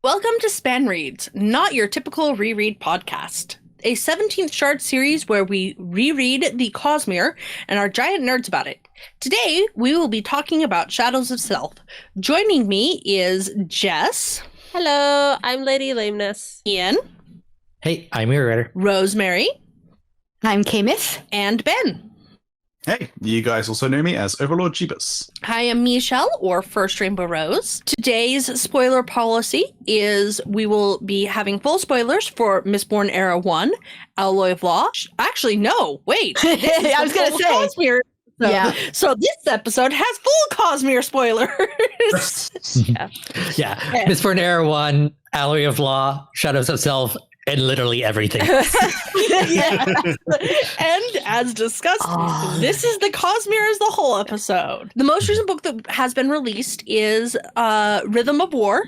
Welcome to SpanReads, not your typical reread podcast. A 17th Shard series where we reread the Cosmere and are giant nerds about it. Today, we will be talking about Shadows of Self. Joining me is Jess. Hello, I'm Lady Lameness. Ian. Hey, I'm your writer. Rosemary. I'm Kaymyth. And Ben. Hey, you guys also know me as Overlord Jebus. I am Michelle, or firstRainbowRose. Today's spoiler policy is we will be having full spoilers for Mistborn Era 1, Alloy of Law. Actually, no, wait. I was going to say. Cosmere. So this episode has full Cosmere spoilers. Yeah. Mistborn Era 1, Alloy of Law, Shadows of Self, and literally everything. Yeah. And as discussed, this is the Cosmere as the whole episode. The most recent book that has been released is Rhythm of War.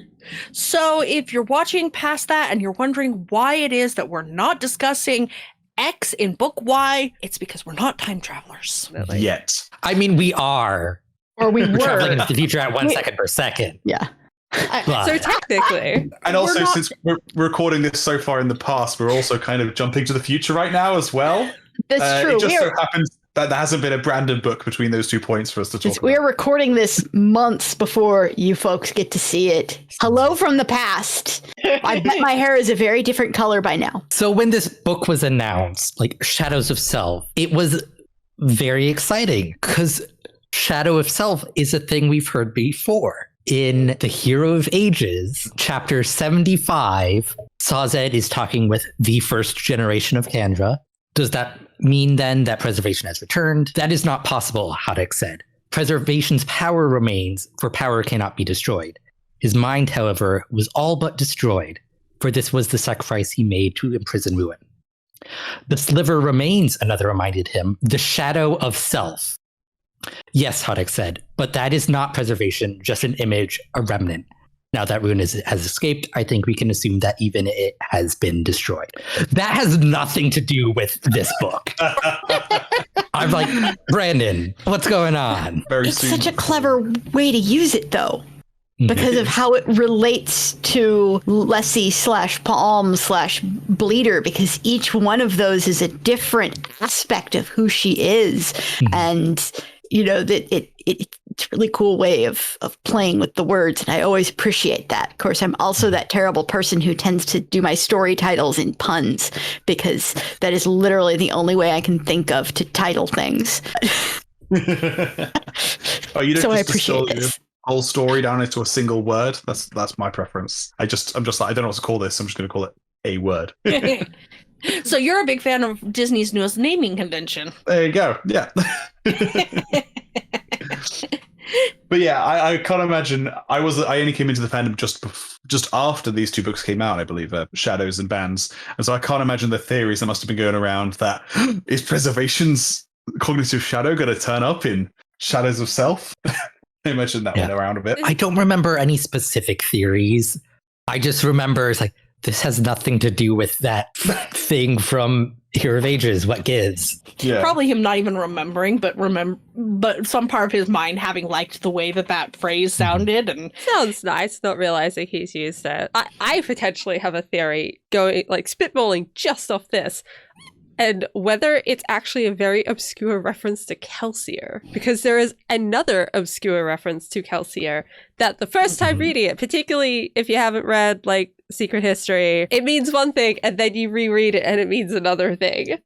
So if you're watching past that and you're wondering why it is that we're not discussing X in book Y, it's because we're not time travelers. Yet. I mean, we are. Or we We're traveling were. into the future at 1 second per second. Yeah. But So technically, And also, since we're recording this so far in the past, we're also kind of jumping to the future right now as well. That's true. It just so happens that there hasn't been a Brandon book between those 2 points for us to talk about. We're recording this months before you folks get to see it. Hello from the past. I bet my hair is a very different color by now. So when this book was announced, like Shadows of Self, it was very exciting because Shadow of Self is a thing we've heard before. In The Hero of Ages, chapter 75, Sazed is talking with the first generation of Kandra. Does that mean then that preservation has returned? That is not possible, Haddock said. Preservation's power remains, for power cannot be destroyed. His mind, however, was all but destroyed, for this was the sacrifice he made to imprison ruin. The sliver remains, another reminded him, the shadow of self. Yes, Haddock said, but that is not preservation, just an image, a remnant. Now that ruin has escaped, I think we can assume that even it has been destroyed. That has nothing to do with this book. I'm like, Brandon, what's going on? Very It's soon. such a clever way to use it, though, because of how it relates to Lessie/Palm/Bleeder, because each one of those is a different aspect of who she is. And you know, that it's a really cool way of playing with the words. And I always appreciate that. Of course, I'm also that terrible person who tends to do my story titles in puns, because that is literally the only way I can think of to title things. Oh, you don't So I just distill appreciate your this. whole story down into a single word. That's my preference. I'm just like, I don't know what to call this. I'm just going to call it a word. So you're a big fan of Disney's newest naming convention. There you go. Yeah. But yeah, I can't imagine. I only came into the fandom just after these 2 books came out, I believe, Shadows and Bands, and so I can't imagine the theories that must have been going around that is preservation's cognitive shadow going to turn up in Shadows of Self. I imagine that went around a bit. I don't remember any specific theories. I just remember it's like, this has nothing to do with that thing from Hero of Ages. What gives? Yeah. Probably him not even remembering, but some part of his mind having liked the way that phrase sounded. And sounds nice, not realizing he's used it. I potentially have a theory going, like, spitballing just off this. And whether it's actually a very obscure reference to Kelsier, because there is another obscure reference to Kelsier that the first time reading it, particularly if you haven't read, like, Secret History, it means one thing, and then you reread it and it means another thing.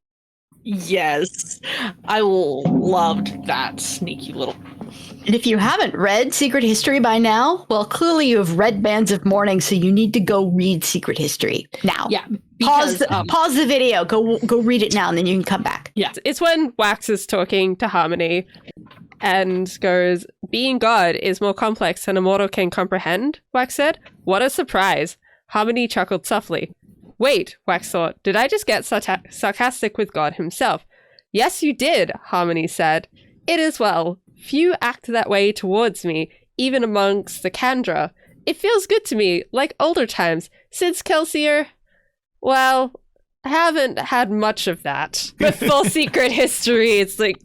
yes, I loved that sneaky little. And if you haven't read Secret History by now, well, clearly you have read Bands of Mourning, so you need to go read Secret History now. Yeah. Pause Because, the video. Go read it now, and then you can come back. yeah. It's when Wax is talking to Harmony and goes, being God is more complex than a mortal can comprehend, Wax said. What a surprise. Harmony chuckled softly. Wait, Wax thought, did I just get sarcastic with God himself? Yes, you did, Harmony said. It is well. Few act that way towards me, even amongst the Kandra. It feels good to me, like older times, since Kelsier. Well, I haven't had much of that. With full Secret History, it's like,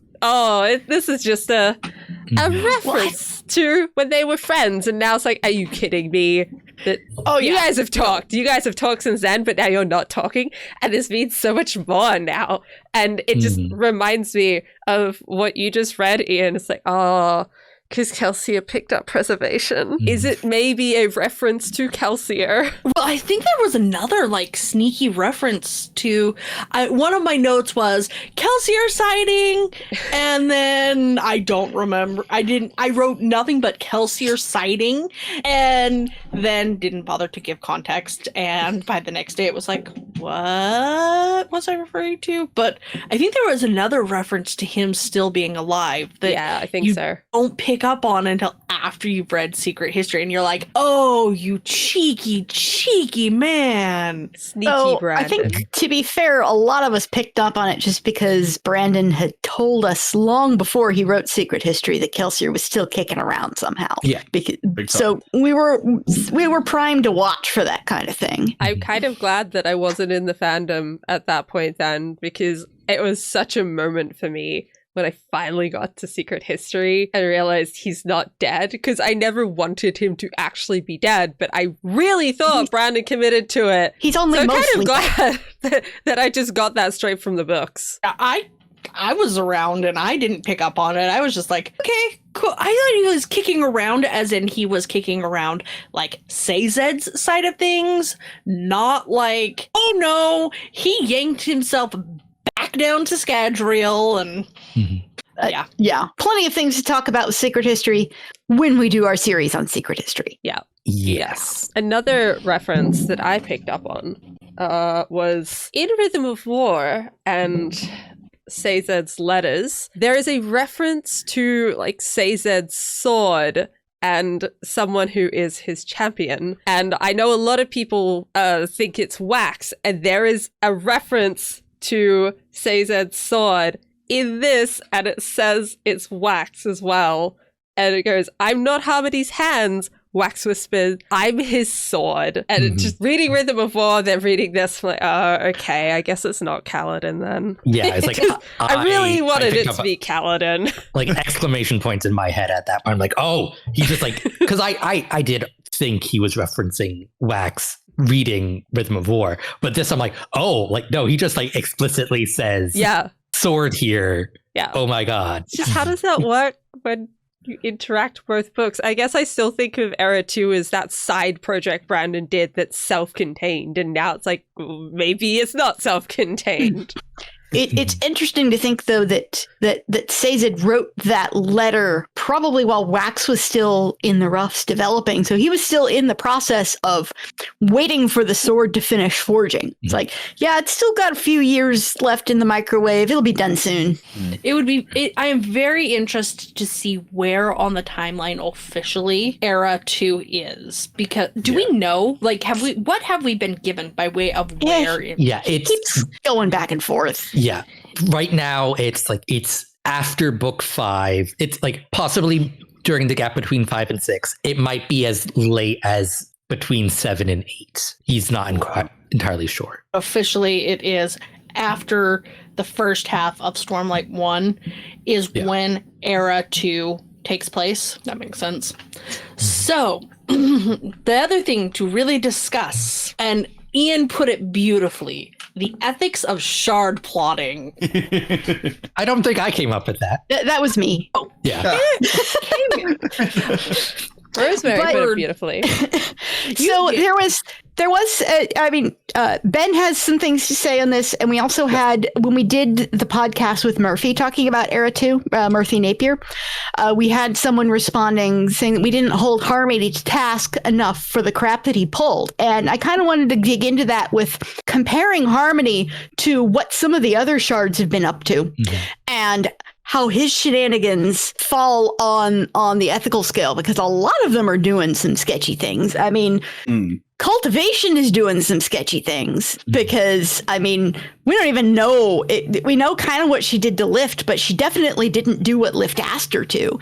this is just a reference to when they were friends, and now it's like, are you kidding me? that Oh, you yeah. guys have talked. You guys have talked since then, but now you're not talking. And this means so much more now. And it just reminds me of what you just read, Ian. It's like, oh, because Kelsier picked up preservation. Is it maybe a reference to Kelsier? Well, I think there was another like sneaky reference to one of my notes was Kelsier sighting, and then I don't remember. I wrote nothing but Kelsier sighting, and then didn't bother to give context. And by the next day, it was like, what was I referring to? But I think there was another reference to him still being alive. That Yeah, I think you so. don't pick up on until after you've read Secret History, and you're like, oh, you cheeky man. Sneaky So Brandon. I think, to be fair, a lot of us picked up on it just because Brandon had told us long before he wrote Secret History that Kelsier was still kicking around somehow. Yeah. So we were primed to watch for that kind of thing. I'm kind of glad that I wasn't in the fandom at that point then, because it was such a moment for me when I finally got to Secret History and realized he's not dead, because I never wanted him to actually be dead, but I really thought Brandon committed to it. He's only So I'm kind mostly of glad that I just got that straight from the books. I was around and I didn't pick up on it. I was just like, okay, cool. I thought he was kicking around as in he was kicking around like Sazed's side of things, not like, oh no, he yanked himself back down to Scadrial and yeah, plenty of things to talk about with Secret History when we do our series on Secret History. Yeah. Yes. Another reference that I picked up on was in Rhythm of War and Sazed's letters. There is a reference to like Sazed's sword and someone who is his champion. And I know a lot of people think it's Wax, and there is a reference to Sazed's sword in this, and it says it's Wax as well. And it goes, I'm not Harmody's hands, Wax whispers, I'm his sword. And just reading Rhythm of War, then reading this, I'm like, oh, okay, I guess it's not Kaladin then. Yeah, it's like I really wanted it picked to up be Kaladin. like exclamation points in my head at that point. I'm like, oh, he's just like, because I did think he was referencing Wax reading Rhythm of War, but this I'm like, oh, like no, he just like explicitly says, Yeah. sword here. Yeah. Oh my god. Just how does that work when you interact both books? I guess I still think of Era 2 as that side project Brandon did that's self-contained, and now it's like, maybe it's not self-contained. It's interesting to think, though, that Sazed wrote that letter probably while Wax was still in the roughs developing. So he was still in the process of waiting for the sword to finish forging. It's like, yeah, it's still got a few years left in the microwave. It'll be done soon. it would be, I am very interested to see where on the timeline officially Era 2 is. Because do we know, like, what have we been given by way of where? Yeah, It keeps going back and forth. Yeah. Right now, it's after book 5. It's like possibly during the gap between 5 and 6. It might be as late as between 7 and 8. He's not entirely sure. Officially, it is after the first half of Stormlight 1 is when Era 2 takes place. That makes sense. So, the other thing to really discuss, and Ian put it beautifully, the ethics of shard plotting. I don't think I came up with that. That was me. Yeah. Rosemary But- put it beautifully. So there was Ben has some things to say on this, and we also had, when we did the podcast with Murphy talking about Era 2, Murphy Napier, we had someone responding saying that we didn't hold Harmony to task enough for the crap that he pulled. And I kind of wanted to dig into that with comparing Harmony to what some of the other shards have been up to. And how his shenanigans fall on the ethical scale, because a lot of them are doing some sketchy things. I mean, Cultivation is doing some sketchy things because, I mean, we don't even know. We know kind of what she did to Lift, but she definitely didn't do what Lift asked her to.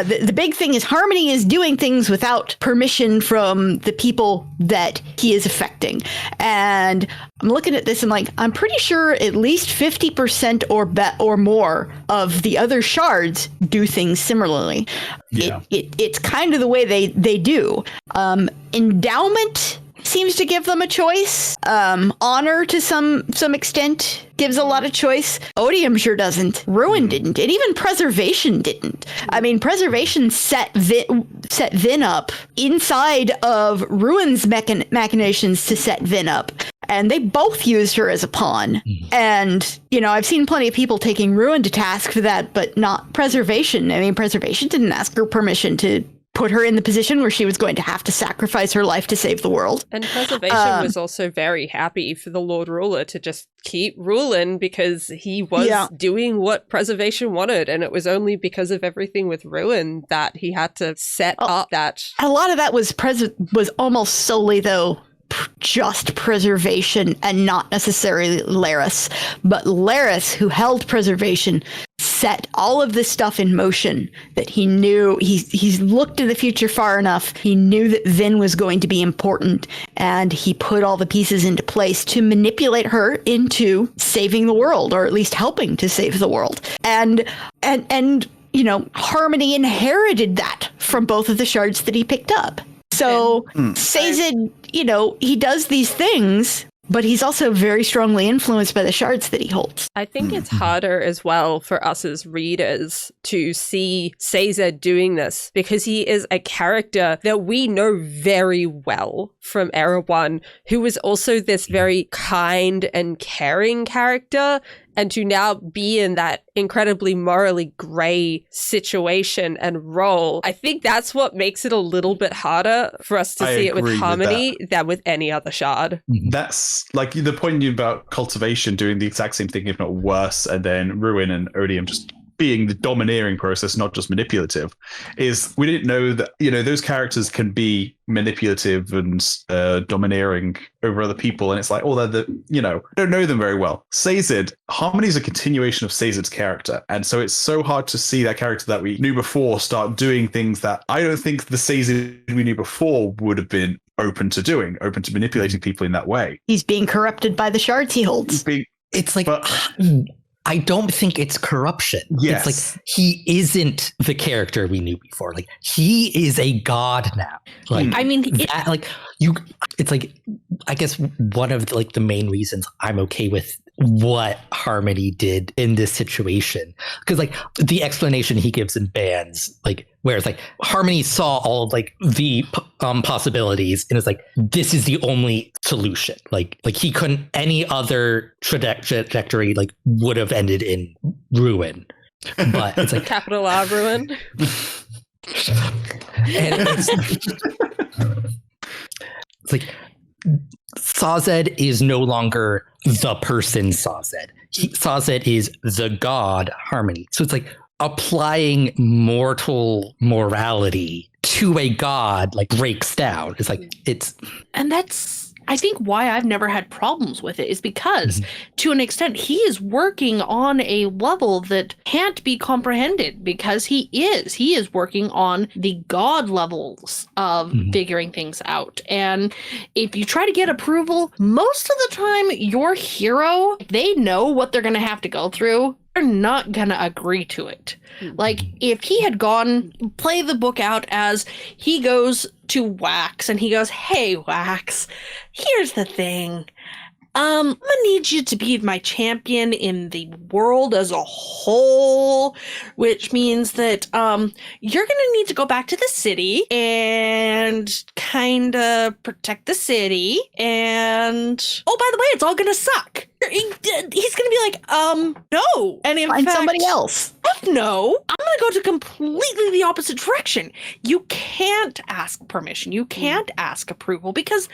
The big thing is Harmony is doing things without permission from the people that he is affecting. And I'm looking at this and like, I'm pretty sure at least 50% or more of the other shards do things similarly. Yeah. It's kind of the way they do. Endowment seems to give them a choice. Honor to some extent gives a lot of choice. Odium sure doesn't. Ruin didn't. And even Preservation didn't. I mean, Preservation set Vin up inside of Ruin's machinations to set Vin up. And they both used her as a pawn. And, you know, I've seen plenty of people taking Ruin to task for that, but not Preservation. I mean, Preservation didn't ask her permission to put her in the position where she was going to have to sacrifice her life to save the world. And Preservation was also very happy for the Lord Ruler to just keep ruling because he was doing what Preservation wanted. And it was only because of everything with Ruin that he had to set up that. A lot of that was almost solely, though, just Preservation and not necessarily Laris. But Laris, who held Preservation, set all of this stuff in motion that he knew. He's looked to the future far enough. He knew that Vin was going to be important, and he put all the pieces into place to manipulate her into saving the world, or at least helping to save the world. And you know, Harmony inherited that from both of the shards that he picked up. So Sazed, you know, he does these things, but he's also very strongly influenced by the shards that he holds. I think it's harder as well for us as readers to see Sazed doing this because he is a character that we know very well from Era 1, who is also this very kind and caring character. And to now be in that incredibly morally grey situation and role, I think that's what makes it a little bit harder for us to see it with Harmony than with any other shard. That's like the point about Cultivation doing the exact same thing, if not worse, and then Ruin and Odium just being the domineering process, not just manipulative, is we didn't know that, you know, those characters can be manipulative and domineering over other people. And it's like, oh, don't know them very well. Sazed, Harmony is a continuation of Sazed's character. And so it's so hard to see that character that we knew before start doing things that I don't think the Sazed we knew before would have been open to manipulating people in that way. He's being corrupted by the shards he holds. I don't think it's corruption. Yes. It's like he isn't the character we knew before. Like he is a god now. Like I mean, it's like I guess one of the main reasons I'm okay with what Harmony did in this situation, because like the explanation he gives in Bands, like where it's like Harmony saw all of like the possibilities and it's like this is the only solution. Like he couldn't, any other trajectory like would have ended in ruin. But it's like capital R ruin. And it's like Sazed is no longer the person Sazed. Sazed is the god Harmony. So it's like applying mortal morality to a god like breaks down. It's like and that's I think why I've never had problems with it is because to an extent he is working on a level that can't be comprehended because he is working on the god levels of figuring things out. And if you try to get approval, most of the time your hero, they know what they're going to have to go through. They're not going to agree to it. Like, if he had play the book out as he goes to Wax and he goes, hey, Wax, here's the thing. I'm gonna need you to be my champion in the world as a whole, which means that you're gonna need to go back to the city and kind of protect the city. And oh, by the way, it's all gonna suck. He's gonna be like, no. And in Find fact, somebody else. no, I'm gonna go to completely the opposite direction. You can't ask permission. You can't ask approval because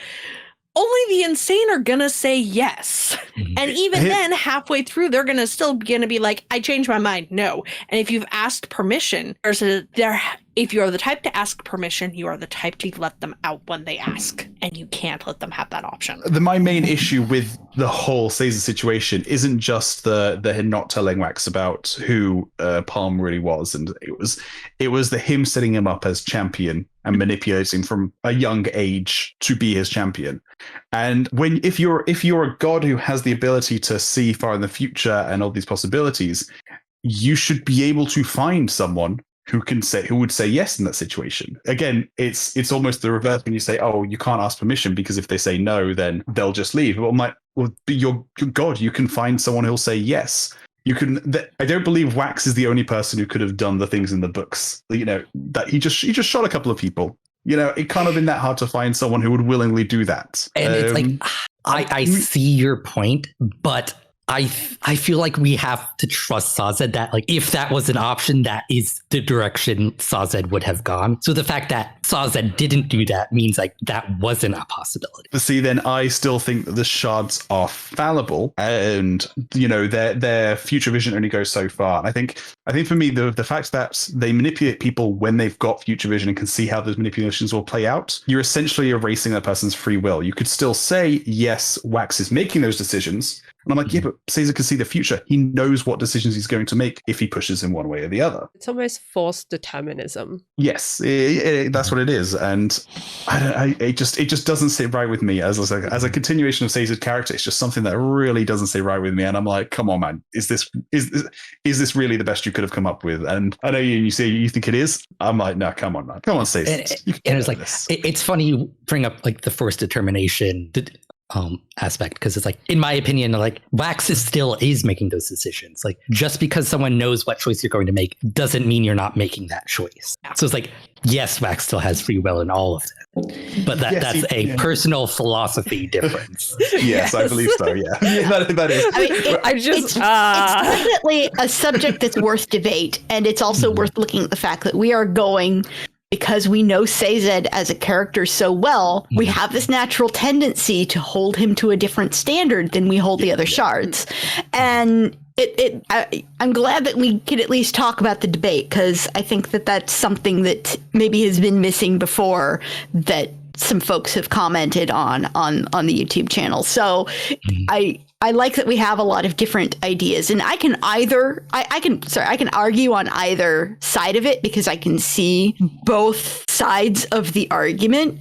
only the insane are gonna say yes. And even then, halfway through, they're still gonna be like, I changed my mind, no. And if you've asked permission, if you're the type to ask permission, you are the type to let them out when they ask. and you can't let them have that option. My main issue with the whole Caesar situation isn't just the not telling Wax about who Palm really was, and it was the him setting him up as champion and manipulating from a young age to be his champion. And if you're a god who has the ability to see far in the future and all these possibilities, you should be able to find someone who would say yes in that situation. Again, it's almost the reverse when you say, oh, you can't ask permission because if they say no, then they'll just leave. Well, you're God. You can find someone who'll say yes. You can. I don't believe Wax is the only person who could have done the things in the books. You know, that he just shot a couple of people. You know, it can't have been that hard to find someone who would willingly do that. And it's like, I see your point, but I feel like we have to trust Sazed that, like, if that was an option, that is the direction Sazed would have gone. So the fact that Sazed didn't do that means like that wasn't a possibility. But see, then I still think that the shards are fallible, and you know their future vision only goes so far. I think for me the fact that they manipulate people when they've got future vision and can see how those manipulations will play out, you're essentially erasing that person's free will. You could still say yes, Wax is making those decisions. And I'm like, yeah, but Caesar can see the future. He knows what decisions he's going to make if he pushes in one way or the other. It's almost forced determinism. Yes, that's what it is, and it just doesn't sit right with me as a continuation of Caesar's character. It's just something that really doesn't sit right with me, and I'm like, come on, man, is this really the best you could have come up with? And I know you say you think it is. I'm like, no, come on, man, come on, Caesar. And it's like it's funny you bring up like the forced determination aspect, because it's like, in my opinion, like Wax is making those decisions. Like, just because someone knows what choice you're going to make doesn't mean you're not making that choice. So it's like, yes, Wax still has free will in all of it, but that's a personal philosophy difference. Yes, I believe so. Yeah, that is. I mean, it's definitely a subject that's worth debate, and it's also worth looking at the fact that we are going. Because we know Sazed as a character so well, we have this natural tendency to hold him to a different standard than we hold the other shards. And I'm glad that we could at least talk about the debate, because I think that that's something that maybe has been missing before, that some folks have commented on the YouTube channel. So I like that we have a lot of different ideas, and I can argue on either side of it, because I can see both sides of the argument.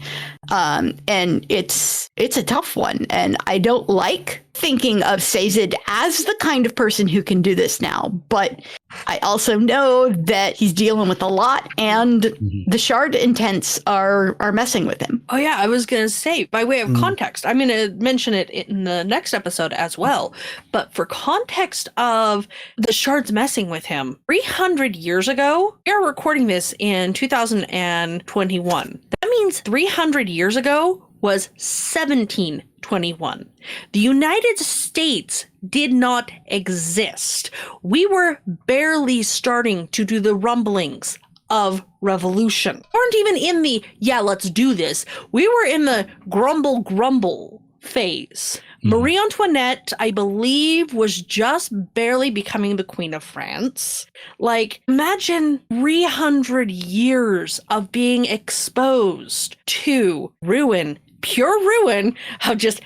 And it's a tough one, and I don't like thinking of Sazed as the kind of person who can do this now, but I also know that he's dealing with a lot, and the shard intents are messing with him. Oh yeah, I was going to say, by way of context, I'm going to mention it in the next episode as well, but for context of the shards messing with him, 300 years ago, we are recording this in 2021. That means 300 years ago was 1721. The United States did not exist. We were barely starting to do the rumblings of revolution. We weren't even in the, let's do this. We were in the grumble phase. Marie Antoinette, I believe, was just barely becoming the Queen of France. Like, imagine 300 years of being exposed to ruin, pure ruin of just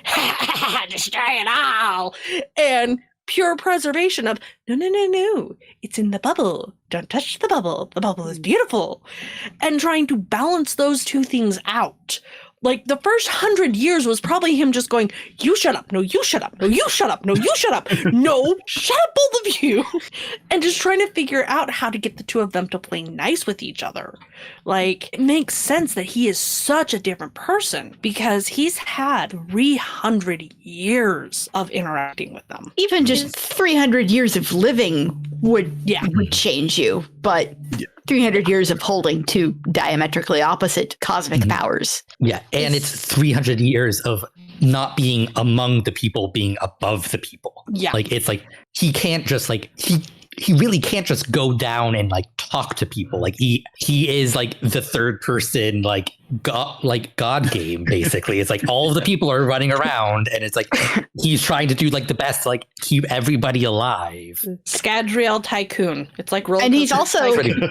destroy it all, and pure preservation of no, it's in the bubble, don't touch the bubble is beautiful, and trying to balance those two things out. Like, the first 100 years was probably him just going, you shut up, no, you shut up, no, you shut up, no, you shut up, no, shut up, both of you, and just trying to figure out how to get the two of them to play nice with each other. Like, it makes sense that he is such a different person, because he's had 300 years of interacting with them. Even just 300 years of living would change you, but 300 years of holding two diametrically opposite cosmic powers. Yeah, and it's 300 years of not being among the people, being above the people. Yeah. Like, it's like, he can't just, like, he really can't just go down and like talk to people. Like he is like the third person like God game, basically. It's like all of the people are running around and it's like he's trying to do like the best to like keep everybody alive. Scadriel Tycoon. It's like roller And he's coaster also tycoon.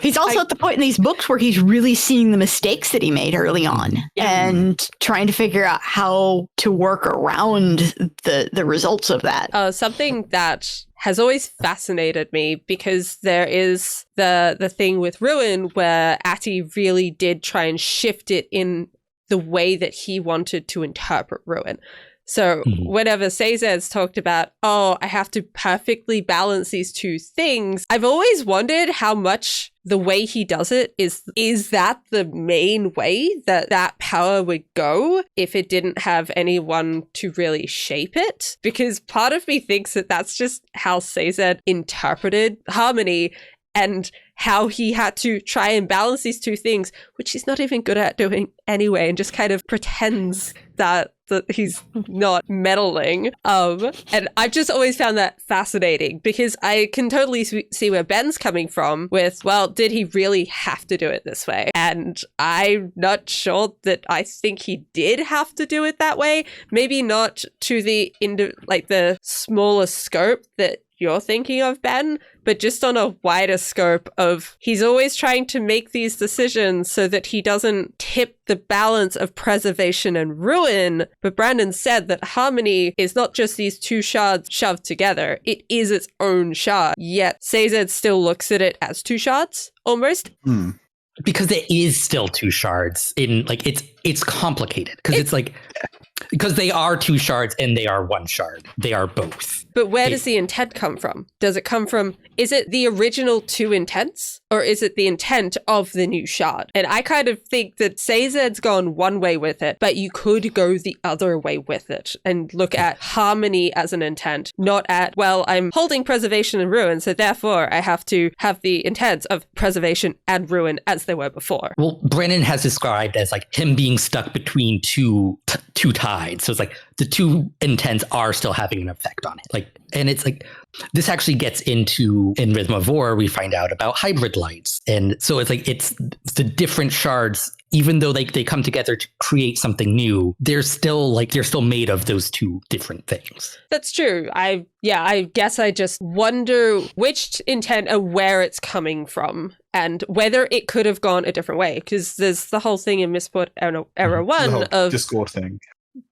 he's also at the point in these books where he's really seeing the mistakes that he made early on and trying to figure out how to work around the results of that. Something that has always fascinated me, because there is the thing with Ruin where Atty really did try and shift it in the way that he wanted to interpret Ruin. So whenever Cesar's talked about, I have to perfectly balance these two things, I've always wondered how much the way he does it is that the main way that power would go if it didn't have anyone to really shape it? Because part of me thinks that that's just how Cesar interpreted Harmony and how he had to try and balance these two things, which he's not even good at doing anyway, and just kind of pretends that he's not meddling. And I've just always found that fascinating, because I can totally see where Ben's coming from with, well, did he really have to do it this way? And I'm not sure that I think he did have to do it that way. Maybe not to the smaller scope that you're thinking of, Ben, but just on a wider scope of he's always trying to make these decisions so that he doesn't tip the balance of preservation and ruin. But Brandon said that Harmony is not just these two shards shoved together. It is its own shard. Yet Cesar still looks at it as two shards, almost. Because it is still two shards. It's complicated because it's like, because they are two shards and they are one shard. They are both. But where does the intent come from? Does it come from, is it the original two intents, or is it the intent of the new shard? And I kind of think that Cesar's gone one way with it, but you could go the other way with it and look at Harmony as an intent, not at, well, I'm holding preservation and ruin, so therefore I have to have the intents of preservation and ruin as they were before. Well, Brennan has described as like him being stuck between two tides. So it's like the two intents are still having an effect on it. Like, and it's like, this actually gets into, in Rhythm of War, we find out about hybrid lights. And so it's like, it's the different shards, even though they come together to create something new, they're still made of those two different things. That's true. I guess I just wonder which intent and where it's coming from, and whether it could have gone a different way. Because there's the whole thing in Mistport Era 1 of Discord thing.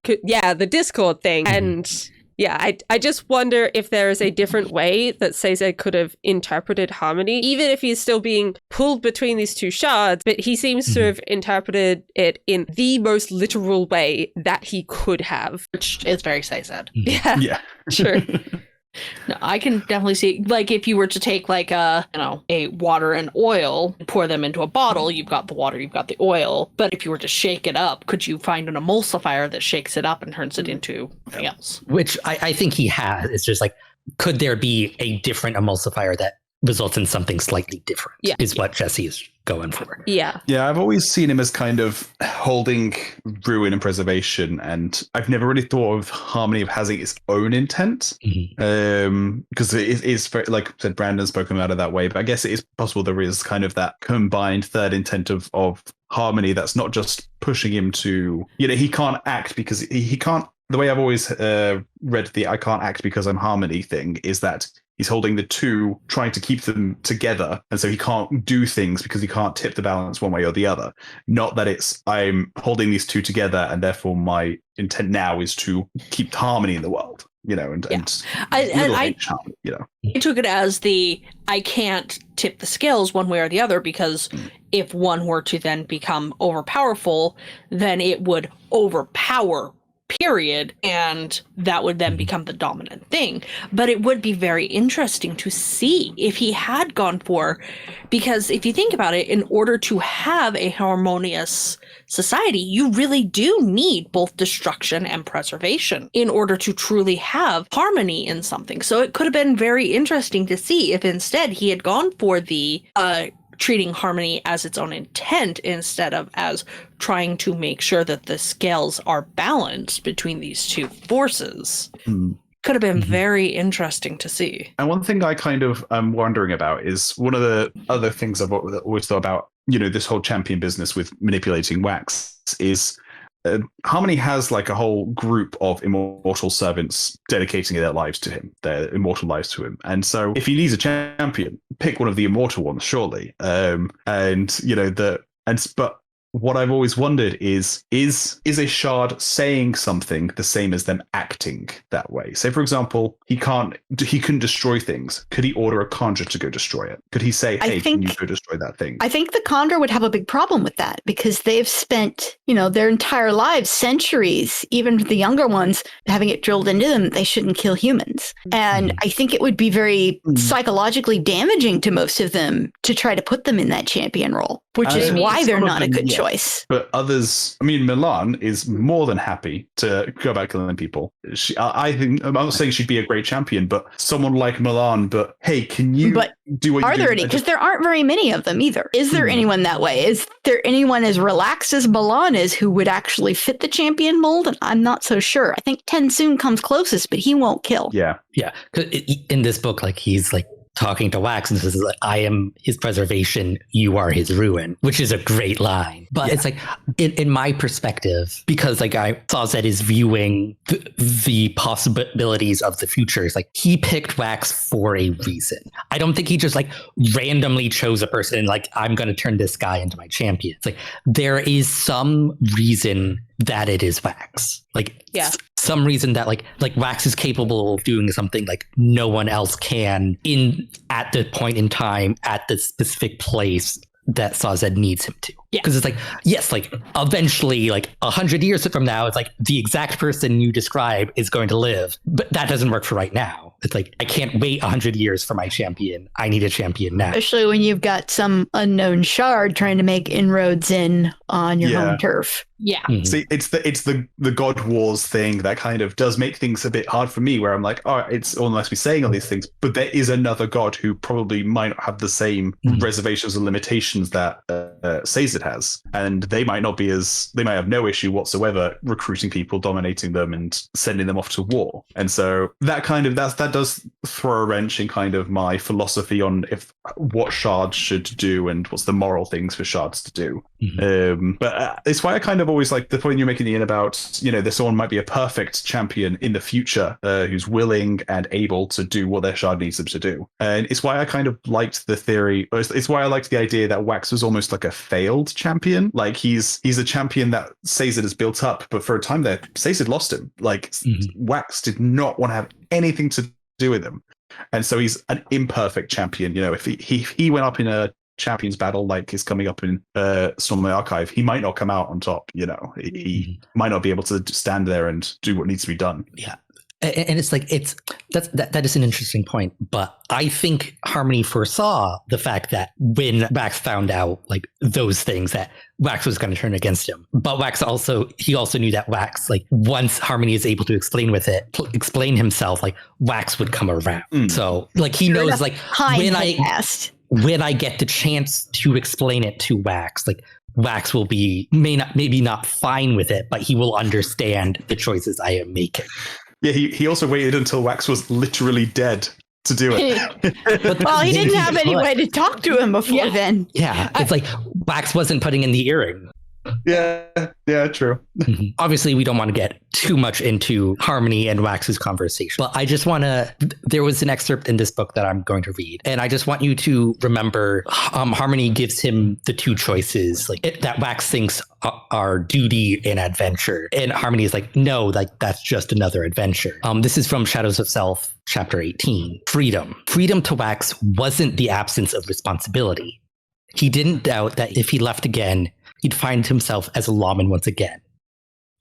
The Discord thing. And I just wonder if there is a different way that Cesar could have interpreted Harmony, even if he's still being pulled between these two shards, but he seems to have interpreted it in the most literal way that he could have. Which is very Cesar. Yeah. Sure. No, I can definitely see, like, if you were to take like a water and oil, pour them into a bottle, you've got the water, you've got the oil. But if you were to shake it up, could you find an emulsifier that shakes it up and turns it into something else? Which I think he has. It's just like, could there be a different emulsifier that results in something slightly different? Is what Jessie is going for. Yeah, I've always seen him as kind of holding ruin and preservation, and I've never really thought of Harmony of having its own intent, because it is very, like I said, Brandon's spoken about it that way, but I guess it is possible there is kind of that combined third intent of Harmony that's not just pushing him to, he can't act because he can't. The way I've always read the I can't act because I'm Harmony thing is that he's holding the two, trying to keep them together. And so he can't do things because he can't tip the balance one way or the other. Not that it's, I'm holding these two together and therefore my intent now is to keep harmony in the world, I took it as I can't tip the scales one way or the other, because if one were to then become overpowerful, then it would overpower, period, and that would then become the dominant thing. But it would be very interesting to see if he had gone for, because if you think about it, in order to have a harmonious society, you really do need both destruction and preservation in order to truly have harmony in something. So it could have been very interesting to see if instead he had gone for the treating harmony as its own intent instead of as trying to make sure that the scales are balanced between these two forces. could have been Mhm. very interesting to see. And one thing I kind of am wondering about is one of the other things I've always thought about, this whole champion business with manipulating Wax is Harmony has like a whole group of immortal servants dedicating their lives to him, their immortal lives to him. And so if he needs a champion, pick one of the immortal ones, surely. But what I've always wondered is a shard saying something the same as them acting that way? Say, for example, he couldn't destroy things. Could he order a conjure to go destroy it? Could he say, hey, can you go destroy that thing? I think the Condor would have a big problem with that because they've spent, their entire lives, centuries, even the younger ones, having it drilled into them, they shouldn't kill humans. And I think it would be very psychologically damaging to most of them to try to put them in that champion role, which is why they're not a good choice. But others, Milan is more than happy to go about killing people. I'm not saying she'd be a great champion, but someone like Milan, but hey, can you do what you do? Are there any? Because there aren't very many of them either. Is there anyone that way? Is there anyone as relaxed as Milan is who would actually fit the champion mold? And I'm not so sure. I think Tensoon comes closest, but he won't kill. Yeah. Yeah. In this book, he's talking to Wax and says, I am his preservation, you are his ruin, which is a great line. But it's in my perspective, because Sazed is viewing the possibilities of the future. It's he picked Wax for a reason. I don't think he just randomly chose a person and I'm going to turn this guy into my champion. It's there is some reason that it is Wax. Some reason that Wax is capable of doing something no one else can at the point in time at the specific place that Sazed needs him to. Because it's eventually 100 years from now, it's the exact person you describe is going to live, but that doesn't work for right now. It's I can't wait 100 years for my champion. I need a champion now. Especially when you've got some unknown shard trying to make inroads on your home turf. Yeah. Mm-hmm. See, it's the God Wars thing that kind of does make things a bit hard for me, where I'm it's all nice to be saying all these things, but there is another god who probably might not have the same reservations and limitations that Sazed has, and they might have no issue whatsoever recruiting people, dominating them, and sending them off to war. And so that does throw a wrench in kind of my philosophy on what shards should do and what's the moral things for shards to do. But it's why I kind of always like the point you're making, Ian, about there's someone might be a perfect champion in the future who's willing and able to do what their shard needs them to do. And it's why I kind of liked the theory. It's why I liked the idea that Wax was almost like a failed champion. He's a champion that Sazed has built up, but for a time there, Sazed lost him. Wax did not want to have anything to do with him, and so he's an imperfect champion. If he went up in a champions battle is coming up in Storm of the Archive, he might not come out on top. He might not be able to stand there and do what needs to be done. Yeah. And that is an interesting point, but I think Harmony foresaw the fact that when Wax found out those things, that Wax was going to turn against him. But he also knew that Wax, once Harmony is able to explain himself, Wax would come around. So he knows when I get the chance to explain it to Wax, Wax will be maybe not fine with it, but he will understand the choices I am making. Yeah, he also waited until Wax was literally dead to do it. Well, he didn't have any way to talk to him before then. Yeah, it's Wax wasn't putting in the earring. Yeah, true. Obviously, we don't want to get too much into Harmony and Wax's conversation, but I just want to, there was an excerpt in this book that I'm going to read, and I just want you to remember Harmony gives him the two choices that Wax thinks are duty and adventure, and Harmony is no, that's just another adventure. This is from Shadows of Self, chapter 18. Freedom to Wax wasn't the absence of responsibility. He didn't doubt that if he left again, he'd find himself as a lawman once again.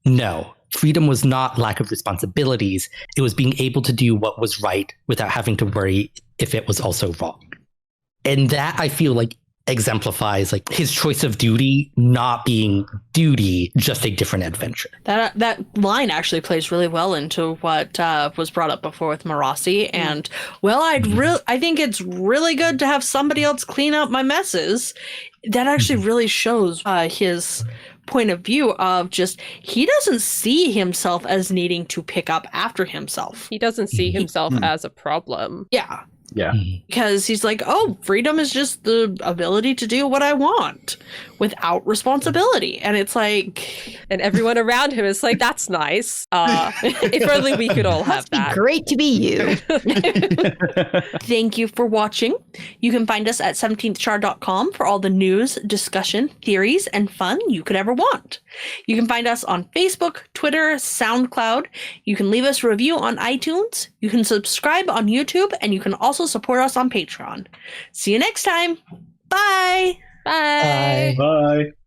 No, freedom was not lack of responsibilities. It was being able to do what was right without having to worry if it was also wrong. And that, I feel exemplifies his choice of duty not being duty, just a different adventure. That line actually plays really well into what was brought up before with Marasi. And I think it's really good to have somebody else clean up my messes. That actually really shows his point of view of just he doesn't see himself as needing to pick up after himself. He doesn't see himself as a problem. Yeah. Yeah. Because he's like, oh, freedom is just the ability to do what I want without responsibility. And it's like... And everyone around him is like, that's nice. If only we could all have that. Great to be you. Thank you for watching. You can find us at 17thchar.com for all the news, discussion, theories, and fun you could ever want. You can find us on Facebook, Twitter, SoundCloud. You can leave us a review on iTunes. You can subscribe on YouTube, and you can also support us on Patreon. See you next time. Bye. Bye. Bye.